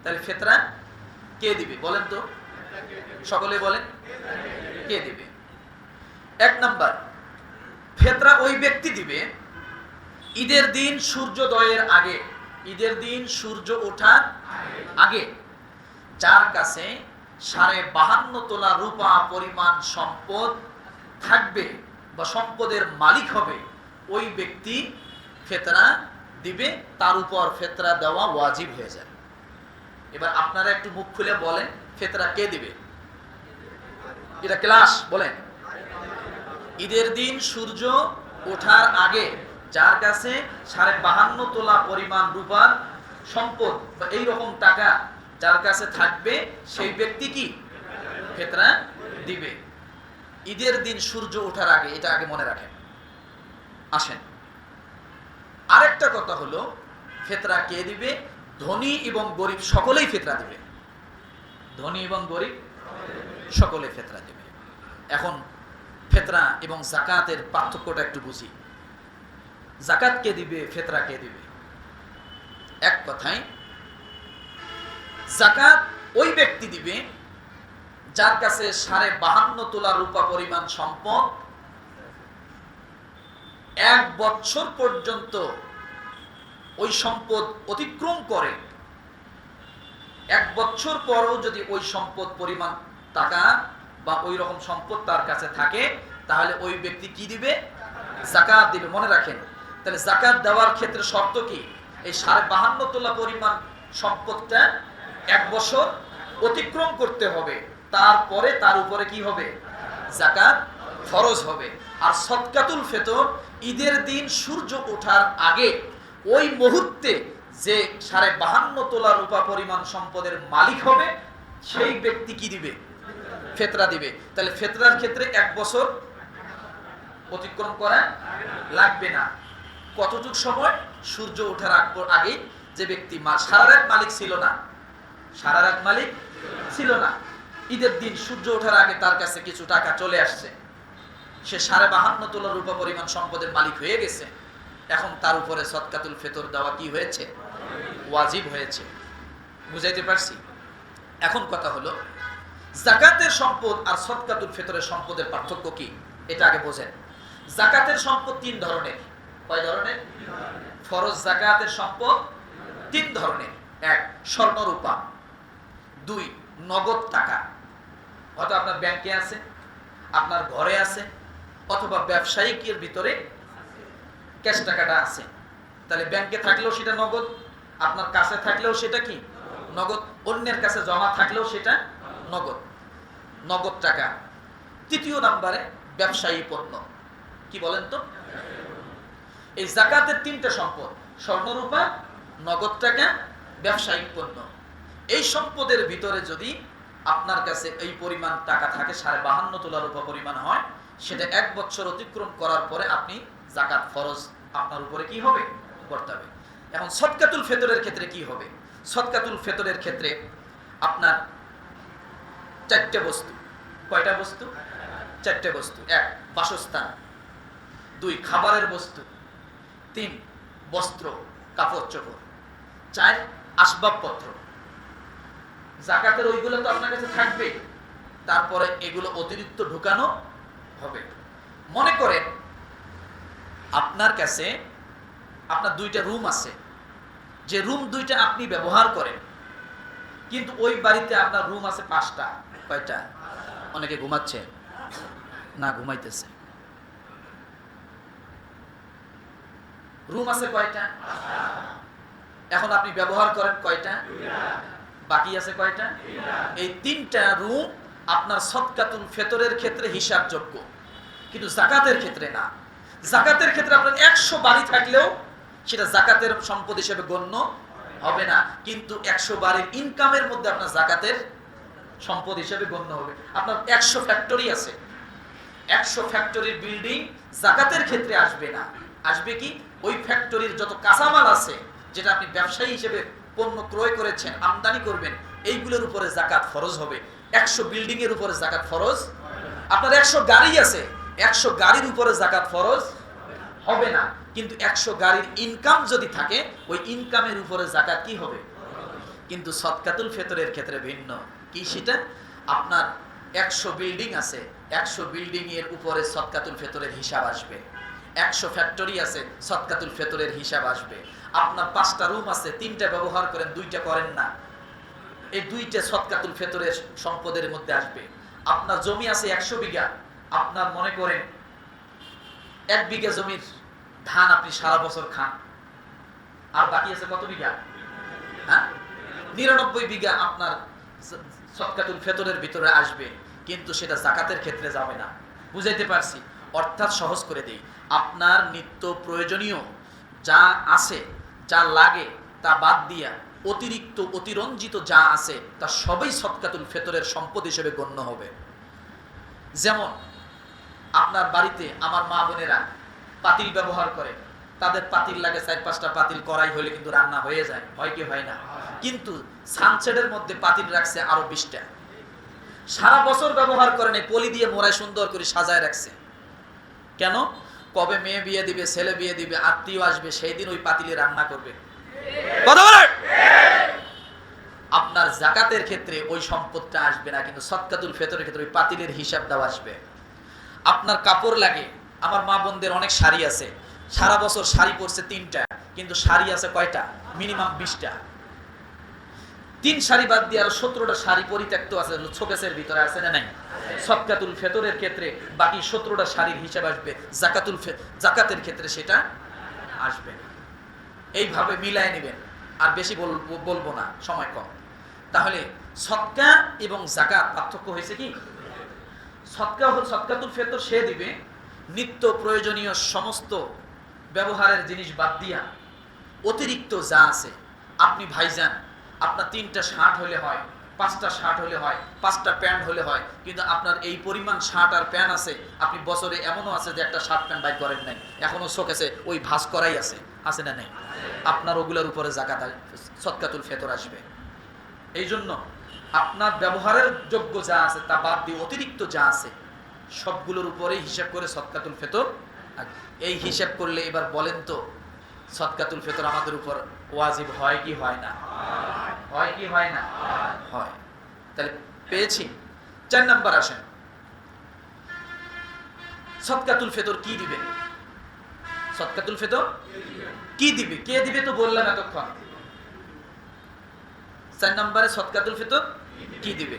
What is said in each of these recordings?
তাহলে ফিতরা কে দিবে বলেন তো, সকলে বলেন কে দিবে? এক নাম্বার, ফিতরা ওই ব্যক্তি দিবে ঈদের দিন সূর্যোদয়ের আগে, ঈদের দিন সূর্য ওঠার আগে যার কাছে 52.5 তোলা রূপা পরিমাণ সম্পদ থাকবে বা সম্পদের মালিক হবে, ওই ব্যক্তি ফিতরা দিবে, তার উপর ফিতরা দেওয়া ওয়াজিব হয়ে যায়। এবার আপনারা একটু মুখ খুলে বলেন ফিতরা কে দিবে? এটা ক্লাস বলেন। ঈদের দিন সূর্য ওঠার আগে যার কাছে 52.5 তোলা পরিমাণ রূপার সম্পদ বা এইরকম টাকা যার কাছে থাকবে, সেই ব্যক্তি কি ফিতরা দিবে ঈদের দিন সূর্য ওঠার আগে। এটা আগে মনে রাখেন। আসেন, আরেকটা কথা হলো ফিতরা কে দিবে? ধনী এবং গরিব সকলেই ফিতরা দিবে। ধনী এবং গরিব সকলে ফিতরা দিবে। এখন ফিতরা এবং যাকাতের পার্থক্যটা একটু বুঝি। যাকাত কে দিবে, ফিতরা কে দিবে? এক কথায় যাকাত ওই ব্যক্তি দিবে যার কাছে 52.5 তোলা রূপা পরিমাণ সম্পদ, 1 বছর পর্যন্ত ওই সম্পদ অতিক্রম করে, 1 বছর পরও যদি ওই সম্পদ পরিমাণ টাকা বা ওই রকম সম্পদ তার কাছে থাকে, তাহলে ওই ব্যক্তি কি দিবে? যাকাত দিবে। মনে রাখেন, তাহলে যাকাত দেওয়ার ক্ষেত্রে শর্ত কি? এই 52.5 তোলা পরিমাণ সম্পদটা 1 বছর অতিক্রম করতে হবে, তারপরে তার উপরে কি হবে? যাকাত ফরজ হবে। আর সদকাতুল ফিতর ঈদের দিন সূর্য ওঠার আগে ওই মুহূর্তে যে 52.5 তোলা রূপা পরিমাণ সম্পদের মালিক হবে, সেই ব্যক্তি কি দিবে? ফিতরা দিবে। তাহলে ফিতরার ক্ষেত্রে 1 বছর অতিক্রম করা লাগবে না। কতটুকু সময়? সূর্য ওঠার আগে যে ব্যক্তি সারা রাত মালিক ছিল না, সারা রাত মালিক ছিল না, ঈদের দিন সূর্য ওঠার আগে তার কাছে কিছু টাকা চলে আসছে, সে 52.5 তোলা রূপা পরিমাণ সম্পদের মালিক হয়ে গেছে, এখন তার উপরে সদকাতুল ফিতর দেওয়া কি হয়েছে? ওয়াজিব হয়েছে। বুঝাইতে পারছি? এখন কথা হলো যাকাতের সম্পদ আর সদকাতুল ফিতরের সম্পদের পার্থক্য কি, এটা আগে বোঝেন। যাকাতের সম্পদ 3 ধরনের। কয় ধরনের? ফরজ যাকাতের সম্পদ 3 ধরনের। 1 স্বর্ণরূপা, 2 নগদ টাকা, হয়তো আপনার ব্যাংকে আছে, আপনার ঘরে আছে, অথবা ব্যবসায়িকের ভিতরে ক্যাশ টাকাটা আছে। তাহলে ব্যাংকে থাকলেও সেটা নগদ, আপনার কাছে থাকলেও সেটা কি নগদ, অন্যের কাছে জমা থাকলেও সেটা নগদ, নগদ টাকা। 3য় নম্বরে ব্যবসায়ী পণ্য। কি বলেন তো? এই যাকাতের 3টা সম্পদ, স্বর্ণরূপা, নগদ টাকা, ব্যবসায়িক পণ্য। এই সম্পদের ভিতরে যদি আপনার কাছে এই পরিমাণ টাকা থাকে, 52.5 তোলা রূপা পরিমাণ হয়, সেটা 1 বছর অতিক্রম করার পরে আপনি যাকাত ফরজ আপনার উপরে কি হবে? করতে হবে। এখন সদকাতুল ফিতরের ক্ষেত্রে কি হবে? সদকাতুল ফিতরের ক্ষেত্রে আপনার 4টে বস্তু। কয়টা বস্তু? 4টে বস্তু। 1 বাসস্থান, 2 খাবারের বস্তু, 3 বস্ত্র কাপড় চোপড়, 4 আসবাবপত্র। যাকাতের ওইগুলো তো আপনার কাছে থাকবে, তারপরে এগুলো অতিরিক্ত ঢুকানো হবে। মনে করেন আপনার কাছে আপনার 2টা রুম আছে, যে রুম 2টা আপনি ব্যবহার করেন, কিন্তু ওই বাড়িতে আপনার রুম আছে 5টা। কয়টা? অনেকে ঘুমাচ্ছে না, ঘুমাইতেছে। রুম আছে কয়টা? এখন আপনি ব্যবহার করেন কয়টা? বাকি আছে কয়টা? এই 3টা রুম আপনার সদকাতুল ফিতরের ক্ষেত্রে হিসাবযোগ্য, কিন্তু যাকাতের ক্ষেত্রে না। যাকাতের ক্ষেত্রে আপনার 100 বাড়ি থাকলেও সেটা যাকাতের সম্পদ হিসেবে গণ্য হবে না, কিন্তু 100 বাড়ির ইনকামের মধ্যে আপনার যাকাতের সম্পদ হিসেবে গণ্য হবে। আপনার 100 ফ্যাক্টরি আছে, 100 ফ্যাক্টরির বিল্ডিং যাকাতের ক্ষেত্রে আসবে না। আসবে কি? ওই ফ্যাক্টরির যত কাঁচামাল আছে, যেটা আপনি ব্যবসায়ী হিসেবে পণ্য ক্রয় করেছেন, আমদানি করবেন, এইগুলোর উপরে যাকাত ফরজ হবে। 100 বিল্ডিং এর উপরে যাকাত ফরজ। আপনার 100 গাড়ি আছে, 100 গাড়ির উপরে যাকাত ফরজ হবে না, কিন্তু 100 গাড়ির ইনকাম যদি থাকে, ওই ইনকামের উপরে যাকাত কি হবে? কিন্তু সদকাতুল ফিতরের ক্ষেত্রে ভিন্ন। কি সেটা? আপনার 100 বিল্ডিং আছে, 100 বিল্ডিং এর উপরে সদকাতুল ফিতরের হিসাব আসবে। 100 ফ্যাক্টরি আছে, সদকাতুল ফিতরের হিসাব আসবে। আপনার 5টা রুম আছে, 3টা ব্যবহার করেন, 2টা করেন না, এই 2টা সদকাতুল ফিতরের সম্পদের মধ্যে আসবে। আপনার জমি আছে 100 বিঘা, আপনার মনে করেন 1 বিঘা জমির ধান আপনি সারা বছর খান, আর বাকি আছে কত বিঘা? 99 বিঘা আপনার সদকাতুল ফিতরের ভিতরে আসবে, কিন্তু সেটা যাকাতের ক্ষেত্রে যাবে না। বুঝাইতে পারছি? অর্থাৎ সহজ করে দেই, আপনার নিত্য প্রয়োজনীয় যা আছে, যা লাগে, তা বাদ দিয়া অতিরিক্ত অতিরঞ্জিত যা আছে তা সবই সদকাতুল ফিতরের সম্পদ হিসেবে গণ্য হবে। যেমন আপনার বাড়িতে আমার মা বোনেরা পাতিল ব্যবহার করে, তাদের পাতিল লাগে 4-5টা পাতিল, কড়াই হলে কিন্তু রান্না হয়ে যায়, হয় কি হয় না? কিন্তু সানসেটের মধ্যে পাতিল রাখছে আরো 20টা, সারা বছর ব্যবহার করে নাই, পলি দিয়ে মোড়ায় সুন্দর করে সাজায় রাখছে। কেন? কবে মেয়ে বিয়ে দিবে, ছেলে বিয়ে দিবে, আত্মীয় আসবে, সেই দিন ওই পাতিলে রান্না করবে। কথা বলেন? আপনার যাকাতের ক্ষেত্রে ওই সম্পদটা আসবে না, কিন্তু সদকাতুল ফিতরের ক্ষেত্রে ওই পাতিলের হিসাব দেওয়া আসবে। আপনার কাপড় লাগে, আমার মা বোনদের অনেক শাড়ি আছে, সারা বছর শাড়ি পরছে 3টা, কিন্তু শাড়ি আছে কয়টা? মিনিমাম 20টা। 3 শাড়ি বাদ দিয়ে আরো 17টা শাড়ি পরিত্যক্ত আছে, শোকেসের ভিতরে আছে না নাই? সদকাতুল ফিতরের ক্ষেত্রে বাকি 17টা শাড়ির হিসাব আসবে, যাকাতের ক্ষেত্রে সেটা আসবে। এইভাবে মিলায় নেবেন, আর বেশি বলবো না, সময় কম। তাহলে সদকা এবং যাকাত পার্থক্য হয়েছে কি? সদকাতুল ফিতর সে দিবে নিত্য প্রয়োজনীয় সমস্ত ব্যবহারের জিনিস বাদ দিয়া অতিরিক্ত যা আছে। আপনি ভাইজান, আপনার 3টা শার্ট হলে হয়, 5টা শার্ট হলে হয়, 5টা প্যান্ট হলে হয়, কিন্তু আপনার এই পরিমাণ শার্ট আর প্যান্ট আছে, আপনি বছরে এমনও আছে যে একটা শার্ট প্যান্ট বাইর করেন নাই, এখনো শোকেসে ওই ভাঁজ করাই আছে না নাই? আপনার ওগুলোর উপরে যাকাত, সদকাতুল ফিতর আসবে। এই জন্য আপনার ব্যবহারের যোগ্য যা আছে তা বাদ দিয়ে অতিরিক্ত যা আছে সবগুলোর উপরেই হিসাব করে সদকাতুল ফিতর। এই হিসাব করলে এবার বলেন তো, সদকাতুল ফিতর আমাদের উপর ওয়াজিব হয় কি হয় না? হয় কি হয় না? হয়। তাহলে পেয়েছি। 4 নাম্বার আসেন, সদকাতুল ফিতর কি দিবেন? সদকাতুল ফিতর কি দিবে? কে দিবে তো বললাম এতক্ষণ। 4 নম্বরে সদকাতুল ফিতর কি দিবে?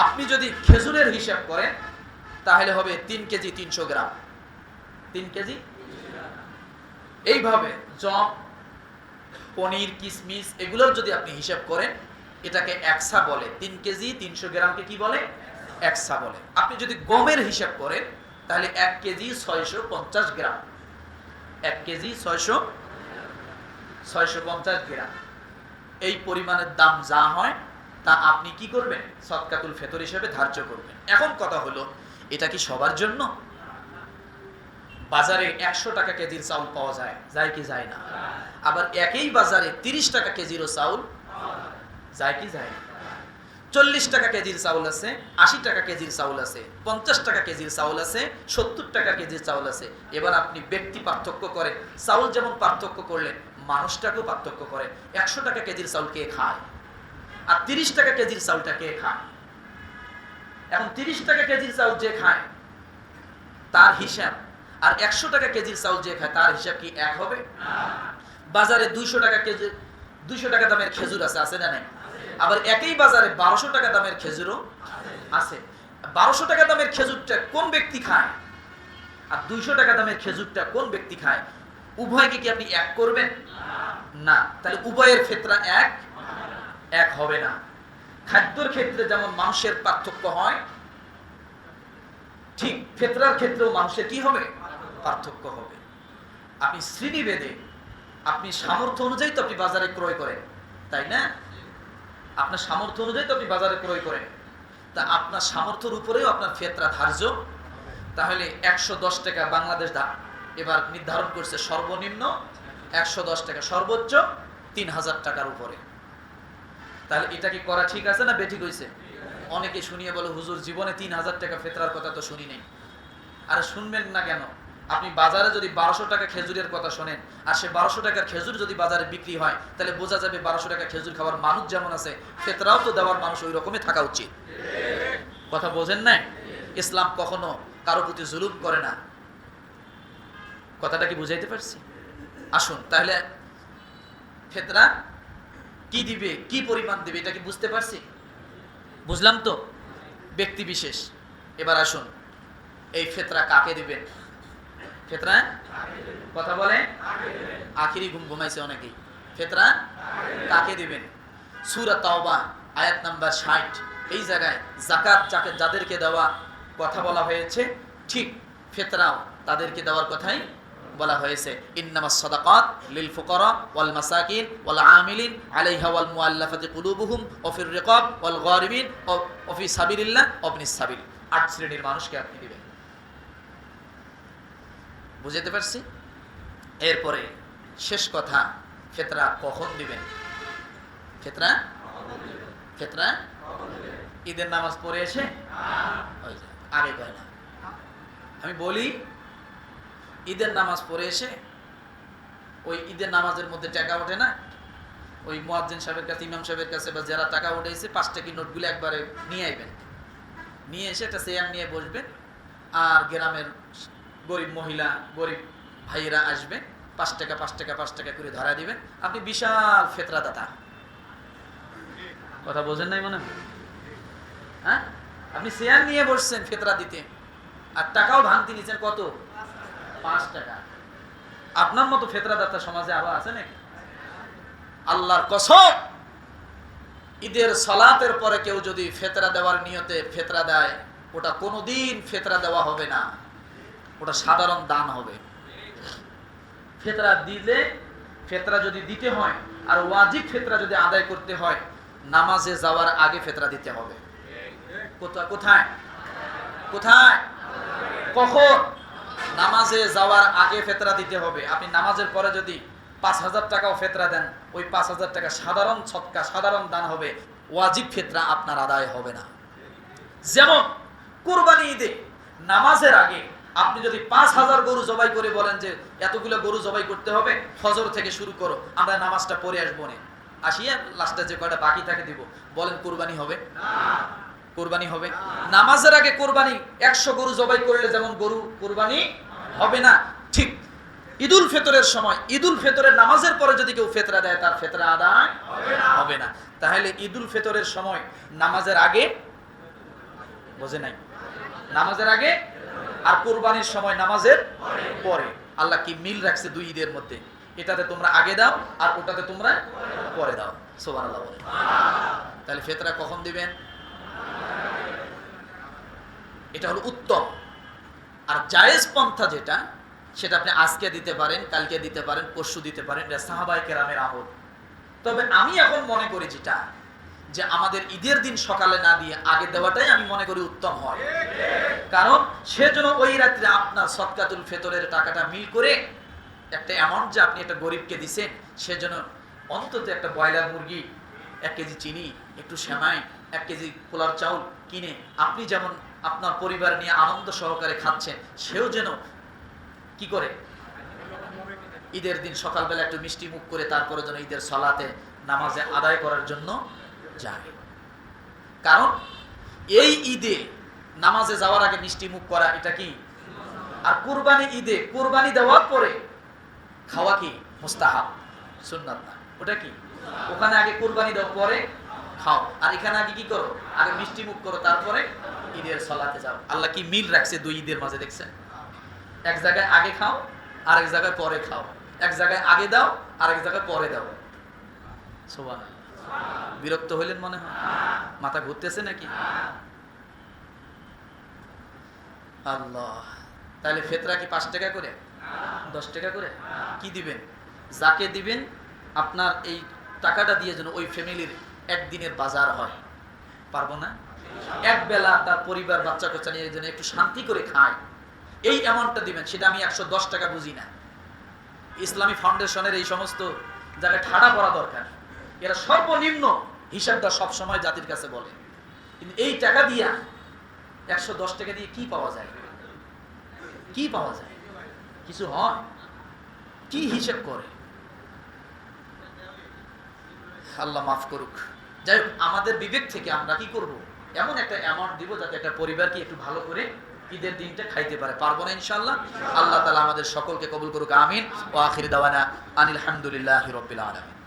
আপনি যদি খেজুরের হিসাব করেন তাহলে হবে 3 কেজি 300 গ্রাম। 3 কেজি। এইভাবে জব, পনির, কিশমিশ এগুলোর যদি আপনি হিসাব করেন, এটাকে একসা বলে। 3 কেজি 300 গ্রামকে কি বলে? একসা বলে। আপনি যদি গমের হিসাব করেন তাহলে 1 কেজি 650 গ্রাম। 1 কেজি 650 গ্রাম। এই পরিমাণের দাম যা হয় তা আপনি কি করবেন? সদকাতুল ফিতর হিসেবে ধার্য করবেন। এখন কথা হলো, এটা কি সবার জন্য? বাজারে 100 টাকা কেজির চাউল পাওয়া যায়, যায় কি যায় না? আবার একই বাজারে 30 টাকা কেজিরও চাউল যায় কি যায় না? 40 টাকা কেজির চাউল আছে, 80 টাকা কেজির চাউল আছে, 50 টাকা কেজির চাউল আছে, 70 টাকা কেজির চাউল আছে। এবার আপনি ব্যক্তি পার্থক্য করে চাউল যেমন পার্থক্য করলেন, মানুষটাকেও পার্থক্য করে। 100 টাকা কেজির চাউল কে খায়, আর 30 টাকা কেজির চাউলটা কে খায়? এখন 30 টাকা কেজির চাউল যে খায় তার হিসাব আর 100 টাকা কেজির চাউল যে খায় তার হিসাব কি এক হবে? বাজারে 200 টাকা কেজি, 200 টাকা দামের খেজুর আছে না নাই? আবার একই বাজারে 1200 টাকা দামের খেজুরও আছে। 1200 টাকা দামের খেজুরটা কোন ব্যক্তি খায় আর 200 টাকা দামের খেজুরটা কোন ব্যক্তি খায়? উভয়কে কি আপনি এক করবেন? না। তাহলে উভয়ের ফিতরা এক হবে না। খাদ্যের ক্ষেত্রে যেমন মানুষের পার্থক্য হয়, ঠিক ফিতরার ক্ষেত্রেও মানুষের কি হবে? পার্থক্য হবে। আপনি শ্রেণীভেদে, আপনি সামর্থ্য অনুযায়ী তো আপনি বাজারে ক্রয় করেন, তাই না? আপনার সামর্থ্য অনুযায়ী তো আপনি বাজারে ক্রয় করেন, তা আপনার সামর্থ্যের উপরেও আপনার ফিতরা ধার্য। তাহলে 110 টাকা বাংলাদেশ এবার নির্ধারণ করছে সর্বনিম্ন 110 টাকা, সর্বোচ্চ 3000 টাকার উপরে। তাহলে এটা কি করা ঠিক আছে না বেঠিক হয়েছে? অনেকে শুনিয়ে বলে, হুজুর জীবনে 3000 টাকা ফিতরার কথা তো শুনি নেই। আর শুনবেন না কেন? আপনি বাজারে যদি 1200 টাকা খেজুরের কথা শোনেন, আর সে 1200 টাকার খেজুর যদি বাজারে বিক্রি হয়, তাহলে বোঝা যাবে 1200 টাকা খেজুর খাওয়ার মানুষ যেমন আছে, ফিতরাও তো দেওয়ার মানুষ ওই রকমই থাকা উচিত। কথা বোঝেন না? ইসলাম কখনো কারো প্রতি জুলুম করে না। কথাটা কি বুঝাইতে পারছি? আসুন তাহলে ফিতরা কি দিবে, কি পরিমাণ দিবে, এটা কি বুঝতে পারছি? বুঝলাম তো? ব্যক্তি বিশেষ। এবার আসুন, এই ফিতরা কাকে দিবেন? ফিতরা কথা বলে, আখিরি ঘুম ঘুমাইছে অনেকেই। ফিতরা কাকে দিবেন? সূরা তাওবা আয়াত নাম্বার 60, এই জায়গায় যাকাত যাদেরকে দেওয়া কথা বলা হয়েছে, ঠিক ফিতরাও তাদেরকে দেওয়ার কথাই বলা হয়েছে। ইন্নামাস সাদাকাত লিল ফুকারা ওয়াল মাসাকিন ওয়াল আমিলিন আলাইহা ওয়াল মুআল্লাফাতি কুলুবুহুম ওয়া ফির রিকাব ওয়াল গারিমিন ওয়া ফি সাবিলিল্লাহ ওয়া ইবনিস সাবিল। 8 শ্রেণীর মানুষকে আপনি দিবেন। বুঝতে পারছি? এরপরে শেষ কথা, ফিতরা কখন দিবেন? ফিতরা ফিতরা ঈদের নামাজ পড়ে এসে আগে কয় না। আমি বলি, ঈদের নামাজ পড়ে এসে ওই ঈদের নামাজের মধ্যে টাকা ওঠে না, ওই মুয়াজ্জিন সাহেবের কাছে, ইমাম সাহেবের কাছে বা যারা টাকা উঠাইছে 5 টাকা নোটগুলো একবারে নিয়ে আইবেন। নিয়ে এসে একটা চেয়ার নিয়ে বসবেন, আর গ্রামের গরিব মহিলা, গরিব ভাইয়েরা আসবে, 5 টাকা 5 টাকা 5 টাকা করে ধরা দিবেন। আপনি বিশাল ফিতরা দাতা। কথা বোঝেন নাই মনে হয়? হ্যাঁ, আপনি চেয়ার নিয়ে বসছেন ফিতরা দিতে, আর টাকাও ভাঙতি নিচ্ছেন কত? 5 টাকা। আপনার মতো ফিতরা দাতা সমাজে আরো আছে নাকি? আল্লাহর কসম, ঈদের সালাতের পরে কেউ যদি ফিতরা দেওয়ার নিয়তে ফিতরা দেয়, ওটা কোনোদিন ফিতরা দেওয়া হবে না, ওটা সাধারণ দান হবে। ফিতরা দিলে, ফিতরা যদি দিতে হয় আর ওয়াজিব ফিতরা যদি আদায় করতে হয়, নামাজে যাওয়ার আগে ফিতরা দিতে হবে। কোথায় কোথায় কখন? নামাজে যাওয়ার আগে ফিতরা দিতে হবে। আপনি নামাজের পরে যদি 5000 টাকাও ফিতরা দেন, ওই 5000 টাকা সাধারণ সদকা, সাধারণ দান হবে, ওয়াজিব ফিতরা আপনার আদায় হবে না। যেমন কুরবানি ঈদে নামাজের আগে আপনি যদি 5000 গরু জবাই করে বলেন যে এতগুলো গরু জবাই করতে হবে, ফজর থেকে শুরু করো, আমরা নামাজটা পড়ে আসবো না, আসিয়া লাস্টে যে কয়টা বাকি থাকে দিব, বলেন কুরবানি হবে? কুরবানি হবে? নামাজের আগে কুরবানি 100 গরু জবাই করলে যেমন গরু কুরবানি হবে না, ঠিক ঈদুল ফিতরের সময়, ঈদুল ফিতরের নামাজের পরে যদি কেউ ফিতরা দেয়, তার ফিতরা আদায় হবে না। তাহলে ঈদুল ফিতরের সময় নামাজের আগে, বোঝে নাই? নামাজের আগে, আর কুরবানির সময় নামাজের পরে। আল্লাহ কি মিল রাখছে দুই ঈদের মধ্যে, এটাতে তোমরা আগে দাও আর ওটাতে তোমরা পরে দাও। সুবহানাল্লাহ বলে। তাহলে ফিতরা কখন দিবেন? এটা হলো উত্তম। আর জায়েজ পন্থা যেটা, সেটা আপনি আজকে দিতে পারেন, কালকে দিতে পারেন, পরশু দিতে পারেন, এটা সাহাবায়ে কেরামের আমল। তবে আমি এখন মনে করি যেটা, যে আমাদের ঈদের দিন সকালে না দিয়ে আগে দেওয়াটাই আমি মনে করি উত্তম হয়। কারণ সেজন্য ওই রাত্রে আপনার সদকাতুল ফিতরের টাকাটা মিল করে একটা অ্যামাউন্ট যে আপনি একটা গরিবকে দিচ্ছেন, সেজন্য অন্তত একটা ব্রয়লার মুরগি, 1 কেজি চিনি, একটু সেমাই, 1 কেজি পোলার চাউল কিনে আপনি যেমন আপনার পরিবার নিয়ে আনন্দ সহকারে খাচ্ছেন, সেও যেন কি করে ঈদের দিন সকালবেলা একটু মিষ্টি মুখ করে তারপরে যেন ঈদের সালাতে নামাজে আদায় করার জন্য যায়। কারণ এই ঈদে নামাজে যাওয়ার আগে মিষ্টি মুখ করা এটা কি? আর কুরবানি ঈদে কুরবানি দেওয়ার পরে খাওয়া কি? মুস্তাহাব, সুন্নাত না। ওটা কি? ওখানে আগে কুরবানি দেওয়ার পরে খাও, আর এখানে আগে কি করো? আগে মিষ্টি মুখ করো, তারপরে ঈদের সালাতে যাও। আল্লাহ কি মিল রাখছে দুই ঈদের মাঝে, দেখছেন? এক জায়গায় আগে খাও, আরেক জায়গায় পরে খাও। এক জায়গায় আগে দাও, আরেক জায়গায় পরে দাও। সুবহানাল্লাহ। বিরক্ত হইলেন মনে হয়? মাথা ঘুরতেছে নাকি? আল্লাহ। তাহলে ফিতরা কি 5 টাকা করে, 10 টাকা করে? কি দিবেন? যাকে দিবেন আপনার এই টাকাটা দিয়ে যেন ওই ফ্যামিলির একদিনের বাজার হয়। পারবো না? এক বেলা তার পরিবার বাচ্চা কাচ্চা নিয়ে যেন একটু শান্তি করে খায়, এই অ্যামাউন্টটা দিবেন। সেটা আমি 110 টাকা বুঝি না। ইসলামী ফাউন্ডেশনের এই সমস্ত জায়গায় ঠাড়া পড়া দরকার। এরা সর্বনিম্ন হিসাবটা সবসময় জাতির কাছে বলে, কিন্তু এই টাকা দিয়া 110 টাকা দিয়ে কি পাওয়া যায়? কি পাওয়া যায়? কিছু হয়? কি হিসেব করে? আল্লাহ মাফ করুক। যাই হোক, আমাদের বিবেক থেকে আমরা কি করব, এমন একটা অ্যামাউন্ট দিব যাতে একটা পরিবারকে একটু ভালো করে ঈদের দিনটা খাইতে পারে। পারবো না ইনশাআল্লাহ? আল্লাহ তাআলা আমাদের সকলকে কবুল করুক, আমিন। ওয়া আখির দাওয়ানা আনিল হামদুলিল্লাহি রাব্বিল আলামিন।